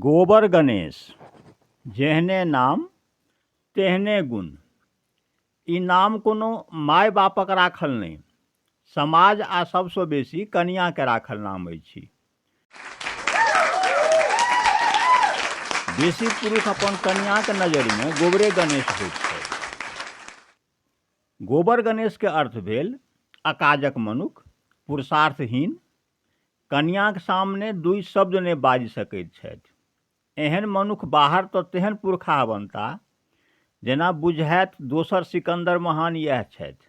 गोबर गणेश जेहने नाम तेहने गुण। ई नाम कोनो माय बापक राखल नहीं, समाज आ सबसँ बेसी कनिया के राखल नाम अछि। बेसी पुरुष अपन कनिया के नजर में गोबरे गणेश होइत छथि। गोबर गणेश के अर्थ भेल अकाजक मनुख, पुरुषार्थहीन, कनियाक सामने दुई शब्द नहि बाजि सकैत छथि। एहन मनुख बाहर तऽ तेहन पुरखा बनता जेना बुझायत दोसर सिकंदर महान इएह छथि,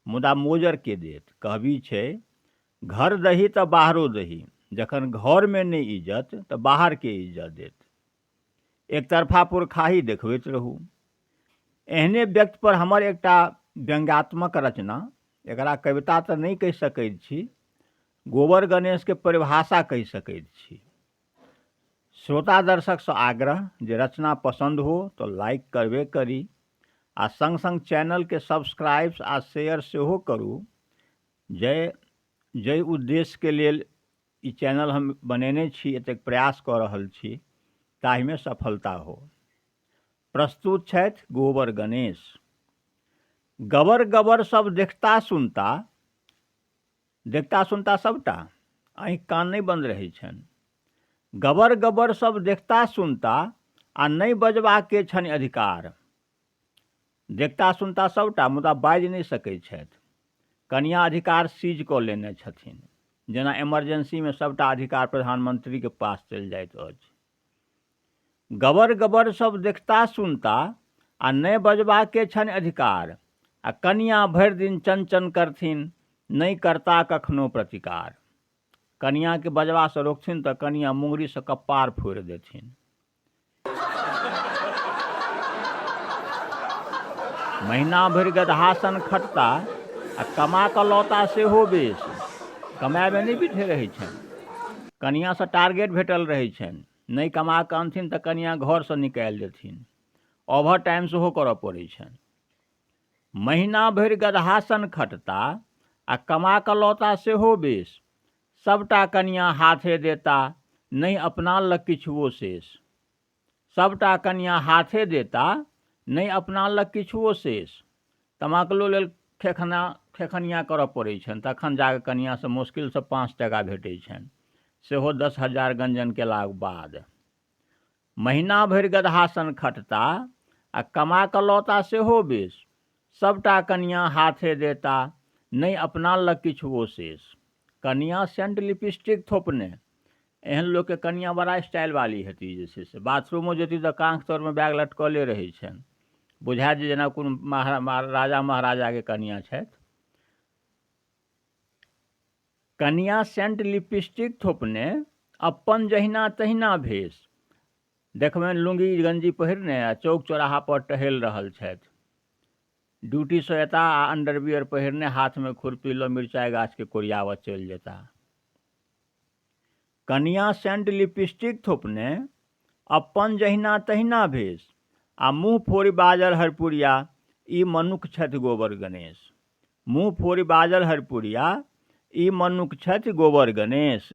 मुदा मोजर के देत। कहबी छै घर दही तऽ बाहरो दही, जखन घर में नहीं इज्जत तऽ बाहर के इज्जत देत। एक तरफा पुरखाही देखबैत रहू। एहने व्यक्ति पर हमर एकटा व्यंग्यात्मक रचना, एकरा कविता तऽ नहीं कहि सकैत छी, गोबर गणेश के परिभाषा कहि सकैत छी। श्रोता दर्शक से आग्रह जे रचना पसंद हो तो लाइक करबे करी, आ संग संग चैनल के सब्सक्राइब आ शेयर सेहो करू। जय उद्देश्य के लेल ई चैनल हम बनेने छी, एतेक प्रयास कऽ रहल छी, ताहि में सफलता हो। प्रस्तुत छथि गोबर गणेश। गबर गबर सब देखता सुनता सबटा, आँखि कान नहीं बंद रहै छनि। गबर गबर सब देखता सुनता आ नहीं बजबा के छनि अधिकार। देखता सुनता सबटा मुदा बाजि नहीं सकैत छथि। कनिया अधिकार सीज कऽ लेने छथिन, जेना इमरजेंसी में सबटा अधिकार प्रधानमंत्री के पास चलि जाइत अछि। गबर गबर सब देखता सुनता आ नहीं बजबा के छनि अधिकार, आ कनिया भरि दिन चन करथिन, नहीं करता कखनो प्रतिकार। कनिया के बजबा से रोकथिन तऽ कनिया मुंगरी से कपार फोड़ि देथिन। महीना भरि गदहासन खटता आ कमा कऽ लौता सेहो बेस। कमाए में नहीं बिठे रहै छनि। कनिया से टारगेट भेटल रहै छनि, नहीं कमा कऽ अनथिन तऽ कनिया घर से निकालि देथिन। ओवर टाइम सेहो करऽ पड़ै छनि। महीना भरि गदहासन खटता आ कमा कऽ लौता सेहो बेस। सबटा कनिया हाथे देता, नहीं अपना लग किछुओ शेष। सबटा कनिया हाथे देता, नहीं अपना लग किछुओ शेष। तमाकलो लेल खेखनिया करऽ पड़ै छनि, तखन जाकऽ कनिया से मुश्किल से 5 टका भेटै छनि, सेहो 10,000 गंजन केलाक बाद। महीना भरि गदहासन खटता आ कमा कऽ लौता सेहो बेस। सबटा कनिया हाथे देता, नहीं अपना लग किछुओ शेष। कनिया सेंट लिपस्टिक थोपने। एहन लोग के कनिया बड़ा स्टाइल वाली हेती, जे छै से बाथरूमो जेती तऽ कांख तर में बैग लटकले रहै छनि, बुझायत जे जेना कोनो राजा महाराजा के कनिया छथि। कनिया सेंट लिपस्टिक थोपने, अपन जहिना तहिना भेष। देखबनि लुंगी गंजी पहिरने आ चौक चौराहा पर टहल रहल छथि। ड्यूटी से एता आ अंडरवियर पहिरने, हाथ में खुरपी लो मिरचाई गाछ के कोरियावत चलि जेता। कनिया सेंट लिपस्टिक थोपने, अपन जहिना तहिना भेष, आ मुँह फोड़ि बाजल हरपुरिया, ई मनुख छथि गोबर गणेश। मुँह फोड़ि बाजल हरपुरिया, ई मनुख छथि गोबर गणेश।